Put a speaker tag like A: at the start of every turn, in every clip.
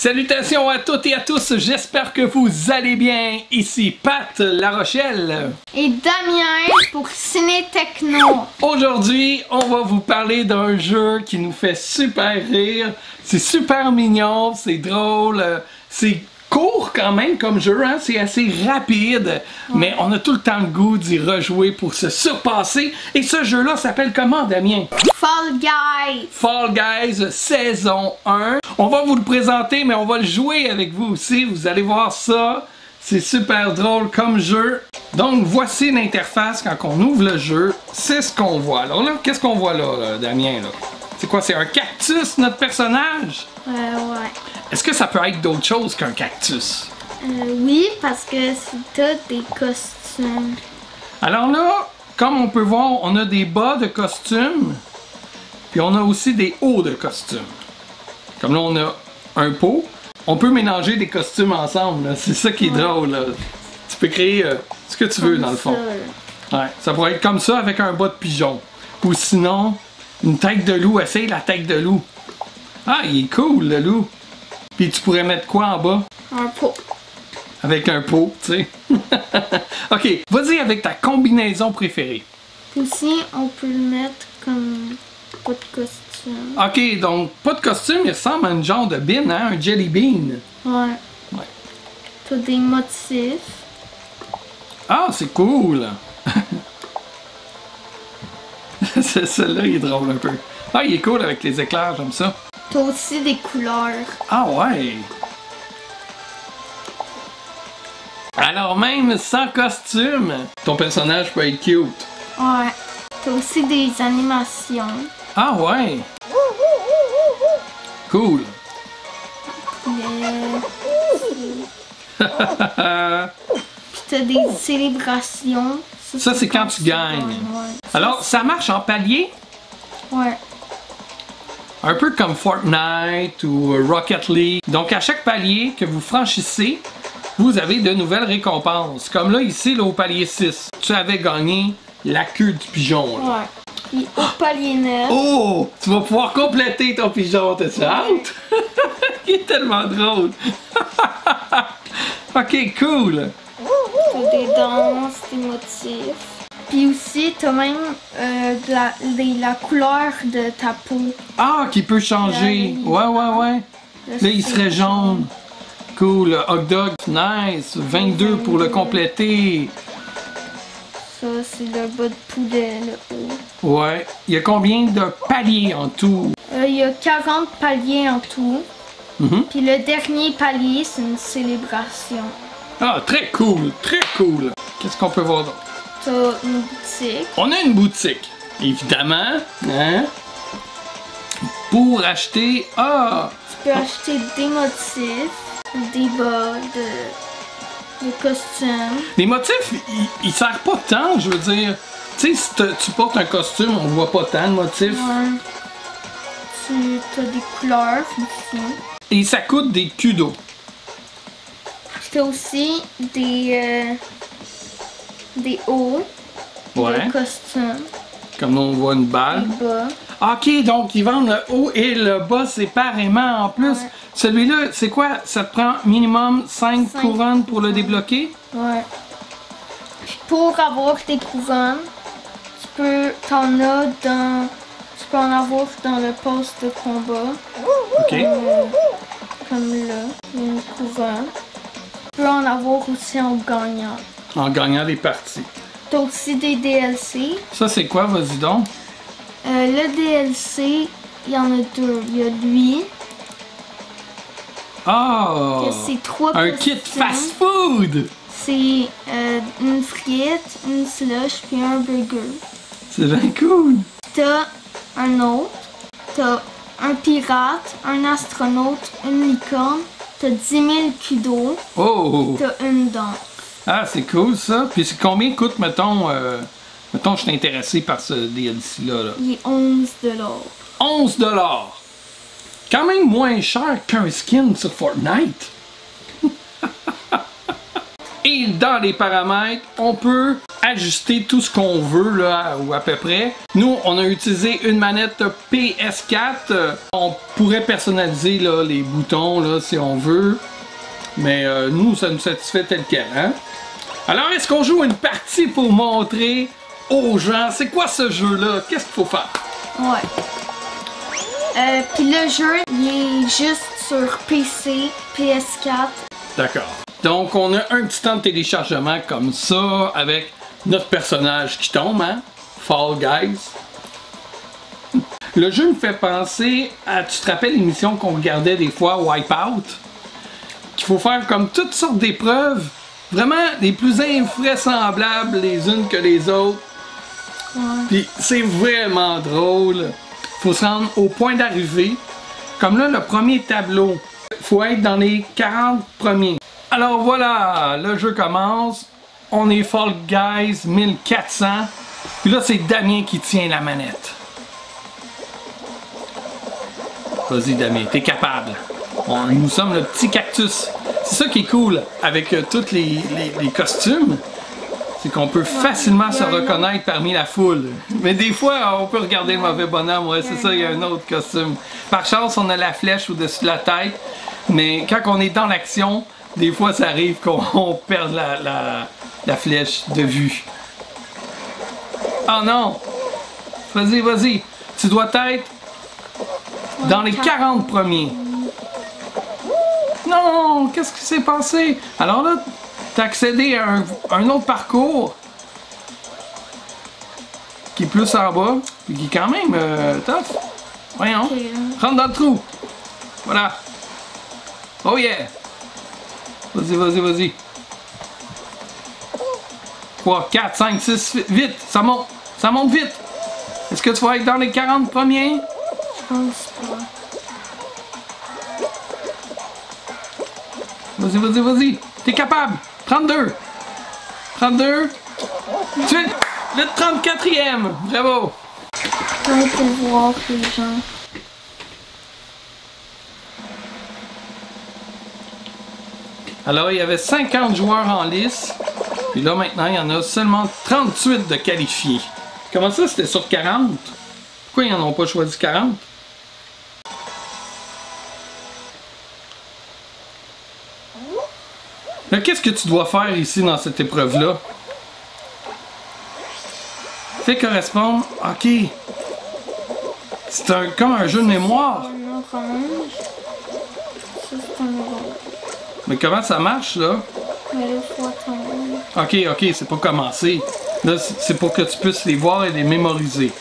A: Salutations à toutes et à tous, j'espère que vous allez bien. Ici Pat La Rochelle
B: et Damien pour Ciné Techno.
A: Aujourd'hui, on va vous parler d'un jeu qui nous fait super rire. C'est super mignon, c'est drôle, c'est court quand même comme jeu, hein? C'est assez rapide, mais on a tout le temps le goût d'y rejouer pour se surpasser. Et ce jeu-là s'appelle comment, Damien?
B: Fall Guys.
A: Fall Guys saison 1. On va vous le présenter, mais on va le jouer avec vous aussi. Vous allez voir ça. C'est super drôle comme jeu. Donc, voici l'interface quand on ouvre le jeu. C'est ce qu'on voit. Alors là, qu'est-ce qu'on voit là, Damien? Là? C'est quoi? C'est un cactus, notre personnage?
B: Ouais.
A: Est-ce que ça peut être d'autre chose qu'un cactus?
B: Oui, parce que t'as des costumes.
A: Alors là, comme on peut voir, on a des bas de costumes. Puis on a aussi des hauts de costumes. Comme là, on a un pot. On peut mélanger des costumes ensemble. C'est ça qui est drôle. Là. Tu peux créer ce que tu veux dans le fond. Ouais, ça pourrait être comme ça avec un bas de pigeon. Ou sinon, une tête de loup. Essaye la tête de loup. Ah, il est cool le loup. Puis tu pourrais mettre quoi en bas?
B: Un pot.
A: Avec un pot, tu sais. Ok, vas-y avec ta combinaison préférée.
B: Aussi, on peut le mettre comme pas de costume.
A: Ok, donc pas de costume, il ressemble à une genre de bean, hein? Un jelly bean.
B: Ouais. T'as des motifs.
A: Ah, c'est cool! Celui-là, il est drôle un peu. Ah, il est cool avec les éclairs, j'aime ça.
B: T'as aussi des couleurs.
A: Ah ouais! Alors même sans costume, ton personnage peut être cute.
B: Ouais. T'as aussi des animations.
A: Ah ouais! Cool!
B: Puis t'as des célébrations.
A: Ça, c'est quand tu gagnes.
B: Ouais.
A: Alors, ça marche en palier?
B: Ouais.
A: Un peu comme Fortnite ou Rocket League. Donc, à chaque palier que vous franchissez, vous avez de nouvelles récompenses. Comme là, ici, là, au palier 6, tu avais gagné la queue du pigeon. Là.
B: Ouais. Puis au palier 9.
A: Oh! Tu vas pouvoir compléter ton pigeon, t'as-tu hâte? Il est tellement drôle! Ok, cool!
B: T'as des danses, des motifs. Puis aussi, t'as même la couleur de ta peau.
A: Ah, qui peut changer! Ouais. Là, il serait jaune. Cool, hot dog, nice! 22 pour le compléter.
B: Ça, c'est le bas de poulet, le haut.
A: Ouais. Il y a combien de paliers en tout?
B: Il y a 40 paliers en tout. Puis le dernier palier, c'est une célébration.
A: Ah, très cool, très cool. Qu'est-ce qu'on peut voir d'autre?
B: T'as une boutique.
A: On a une boutique, évidemment, hein? Pour acheter... Ah!
B: Tu peux acheter des motifs, des bas de costumes.
A: Les motifs, ils servent pas tant, je veux dire. Tu sais, si tu portes un costume, on voit pas tant de motifs.
B: Ouais. Tu as des couleurs ici.
A: Et ça coûte des kudos.
B: T'as aussi des hauts,
A: Ouais.
B: des costumes,
A: Comme là, on voit une balle.
B: des bas.
A: Ok, donc ils vendent le haut et le bas séparément en plus.
B: Ouais.
A: Celui-là, c'est quoi? Ça te prend minimum 5 couronnes pour le débloquer?
B: Ouais. Puis pour avoir tes couronnes, tu peux en avoir dans le poste de combat.
A: Ok.
B: Comme là, il y a une couronne. Tu peux en avoir aussi en gagnant.
A: En gagnant les parties.
B: T'as aussi des DLC.
A: Ça, c'est quoi? Vas-y donc.
B: Le DLC, il y en a deux. Il y a lui.
A: Ah!
B: C'est 3
A: Un kit fast-food!
B: C'est une frite, une slush puis un burger.
A: C'est bien cool!
B: T'as un autre. T'as un pirate, un astronaute, une licorne. T'as 10 000 kudos.
A: Oh!
B: T'as une dent.
A: Ah, c'est cool ça! Puis c'est combien coûte, mettons, je suis intéressé par ce DLC-là. Là.
B: Il est 11 $.
A: 11 $! Quand même moins cher qu'un skin sur Fortnite! Et dans les paramètres, on peut ajuster tout ce qu'on veut, là, ou à peu près. Nous, on a utilisé une manette PS4. On pourrait personnaliser là, les boutons là, si on veut. Mais nous, ça nous satisfait tel quel. Hein? Alors, est-ce qu'on joue une partie pour montrer aux gens c'est quoi ce jeu-là? Qu'est-ce qu'il faut faire?
B: Ouais. Puis le jeu, il est juste sur PC, PS4.
A: D'accord. Donc, on a un petit temps de téléchargement comme ça, avec notre personnage qui tombe, hein? Fall Guys. Le jeu me fait penser à, tu te rappelles l'émission qu'on regardait des fois, Wipeout? Qu'il faut faire comme toutes sortes d'épreuves, vraiment les plus invraisemblables les unes que les autres.
B: Ouais.
A: Puis c'est vraiment drôle. Faut se rendre au point d'arrivée. Comme là, le premier tableau, faut être dans les 40 premiers. Alors voilà, le jeu commence. On est Fall Guys 1400. Puis là, c'est Damien qui tient la manette. Vas-y, Damien, t'es capable. Nous sommes le petit cactus. C'est ça qui est cool avec tous les costumes. C'est qu'on peut facilement se reconnaître parmi la foule. Mais des fois, on peut regarder le mauvais bonhomme. Ouais, c'est ça, il y a un autre costume. Par chance, on a la flèche au-dessus de la tête. Mais quand on est dans l'action, des fois, ça arrive qu'on perde la flèche de vue. Oh non! Vas-y, vas-y. Tu dois être dans les 40 premiers. Non! Qu'est-ce qui s'est passé? Alors là, t'as accédé à un autre parcours qui est plus en bas, puis qui est quand même tough. Voyons.
B: Okay.
A: Rentre dans le trou. Voilà. Oh yeah! Vas-y, vas-y, vas-y. 3, 4, 5, 6, vite! Ça monte! Ça monte vite! Est-ce que tu vas être dans les 40 premiers?
B: Je pense pas.
A: Vas-y, vas-y, vas-y! T'es capable! 32! 32! Tu es le 34e! Bravo!
B: Je vais te voir les gens.
A: Alors, il y avait 50 joueurs en lice. Puis là, maintenant, il y en a seulement 38 de qualifiés. Comment ça, c'était sur 40? Pourquoi ils n'en ont pas choisi 40? Là, qu'est-ce que tu dois faire ici dans cette épreuve-là? Fais correspondre. OK. C'est comme un jeu de mémoire.
B: Un orange. Ça, c'est un orange.
A: Mais comment ça marche, là?
B: Mais là, faut attendre.
A: OK, c'est pas commencé. Là, c'est pour que tu puisses les voir et les mémoriser.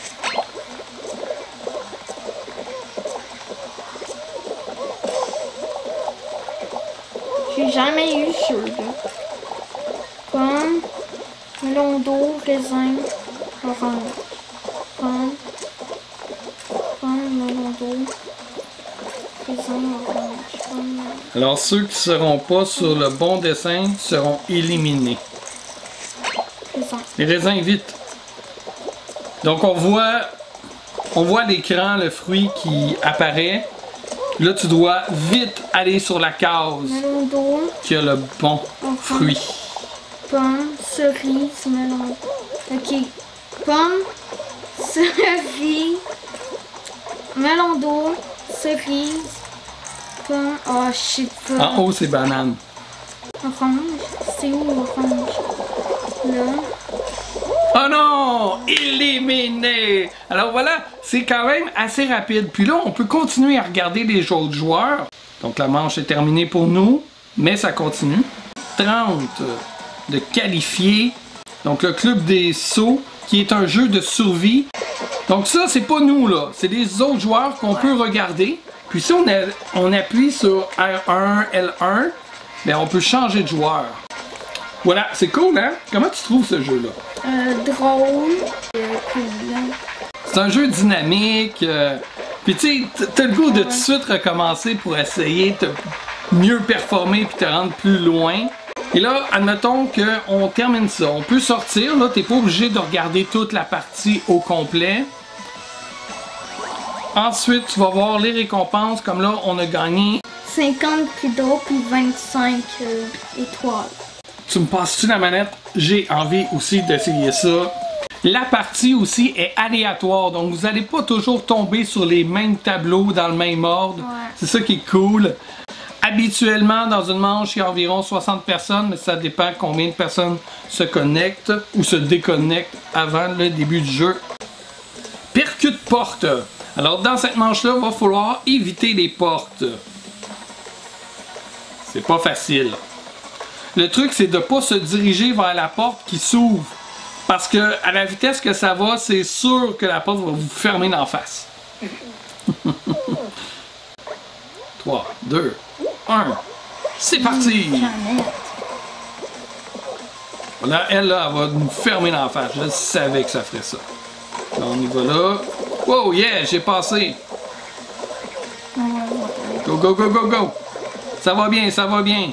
B: J'ai jamais eu ce jeu, là. Pomme, melon d'eau, raisin, orange. Pomme, melon d'eau, raisin, orange. Pomme,
A: Alors, ceux qui ne seront pas sur le bon dessin seront éliminés.
B: raisin.
A: Les raisins, vite. Donc, on voit à l'écran le fruit qui apparaît. Là, tu dois vite aller sur la case
B: Melon d'eau,
A: qui a le bon fruit.
B: pomme, cerise, melon. Ok. Pomme, cerise, melon d'eau, cerise, pomme. Oh, je sais pas.
A: En haut, c'est banane.
B: Orange. C'est où orange? Là.
A: Oh non! Éliminé! Alors voilà, c'est quand même assez rapide. Puis là, on peut continuer à regarder les autres joueurs. Donc la manche est terminée pour nous, mais ça continue. 30 de qualifiés. Donc le club des sauts, qui est un jeu de survie. Donc ça, c'est pas nous, là. C'est les autres joueurs qu'on peut regarder. Puis si on appuie sur R1, L1, bien, on peut changer de joueur. Voilà, c'est cool, hein? Comment tu trouves ce jeu-là?
B: Drôle. Cool.
A: C'est un jeu dynamique. Puis tu sais, t'as le goût de tout de suite recommencer pour essayer de mieux performer puis te rendre plus loin. Et là, admettons qu'on termine ça. On peut sortir, là, t'es pas obligé de regarder toute la partie au complet. Ensuite, tu vas voir les récompenses, comme là, on a gagné
B: 50 prix d'eau puis 25 étoiles.
A: tu me passes-tu la manette? J'ai envie aussi d'essayer ça. La partie aussi est aléatoire, donc vous n'allez pas toujours tomber sur les mêmes tableaux dans le même ordre.
B: Ouais.
A: C'est ça qui est cool. Habituellement, dans une manche, il y a environ 60 personnes, mais ça dépend combien de personnes se connectent ou se déconnectent avant le début du jeu. Percute porte. Alors, dans cette manche-là, il va falloir éviter les portes. C'est pas facile. Le truc, c'est de ne pas se diriger vers la porte qui s'ouvre. Parce que à la vitesse que ça va, c'est sûr que la porte va vous fermer d'en face. 3, 2, 1. C'est parti! Là, elle, là, elle va nous fermer d'en face. Je savais que ça ferait ça. Là, on y va là. Wow, yeah, j'ai passé. Go, go, go, go, go. Ça va bien, ça va bien.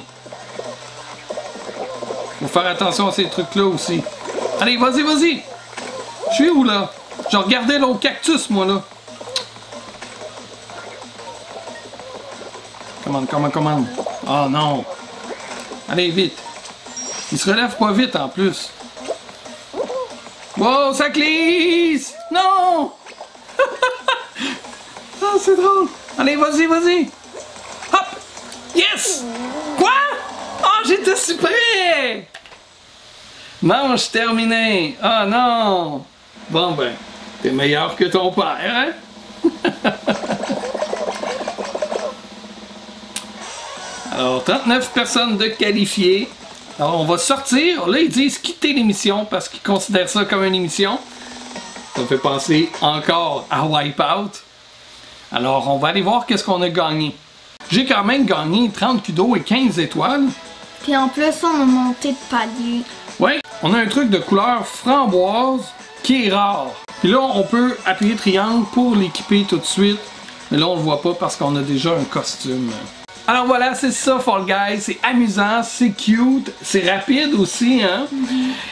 A: Faut faire attention à ces trucs-là aussi. Allez, vas-y, vas-y! Je suis où, là? Je regardais l'autre cactus, moi, là. Commande. Oh, non! Allez, vite! Il se relève pas vite, en plus. Wow, ça glisse! Non! Oh, c'est drôle! Allez, vas-y, vas-y! Hop! Yes! Quoi? Oh, j'étais si près! Manche terminée! Ah oh, non! Bon ben, t'es meilleur que ton père, hein? Alors, 39 personnes de qualifiées. Alors, on va sortir. Là, ils disent quitter l'émission parce qu'ils considèrent ça comme une émission. Ça me fait penser encore à Wipeout. Alors, on va aller voir qu'est-ce qu'on a gagné. J'ai quand même gagné 30 kudos et 15 étoiles.
B: Puis en plus, on a monté de palier.
A: Ouais, on a un truc de couleur framboise qui est rare. Puis là, on peut appuyer triangle pour l'équiper tout de suite. Mais là, on le voit pas parce qu'on a déjà un costume. Alors voilà, c'est ça Fall Guys. C'est amusant, c'est cute, c'est rapide aussi, hein?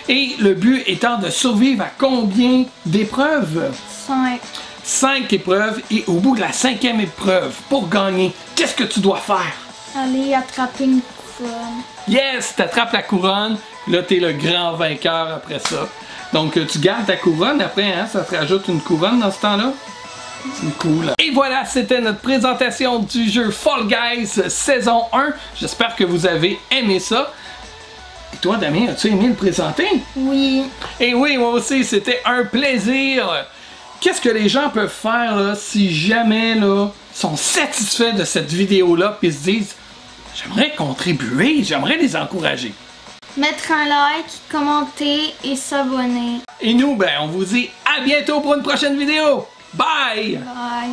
A: Et le but étant de survivre à combien d'épreuves?
B: 5.
A: 5 épreuves. Et au bout de la 5e épreuve, pour gagner, qu'est-ce que tu dois faire?
B: Aller attraper une couronne.
A: Yes! T'attrapes la couronne. Là, t'es le grand vainqueur après ça. Donc, tu gardes ta couronne après, hein? Ça te rajoute une couronne dans ce temps-là. C'est cool. Et voilà, c'était notre présentation du jeu Fall Guys saison 1. J'espère que vous avez aimé ça. Et toi, Damien, as-tu aimé le présenter?
B: Oui.
A: Et oui, moi aussi, c'était un plaisir. Qu'est-ce que les gens peuvent faire là, si jamais là, sont satisfaits de cette vidéo-là et se disent « J'aimerais contribuer, j'aimerais les encourager. »
B: Mettre un like, commenter et s'abonner.
A: Et nous, ben, on vous dit à bientôt pour une prochaine vidéo. Bye!
B: Bye!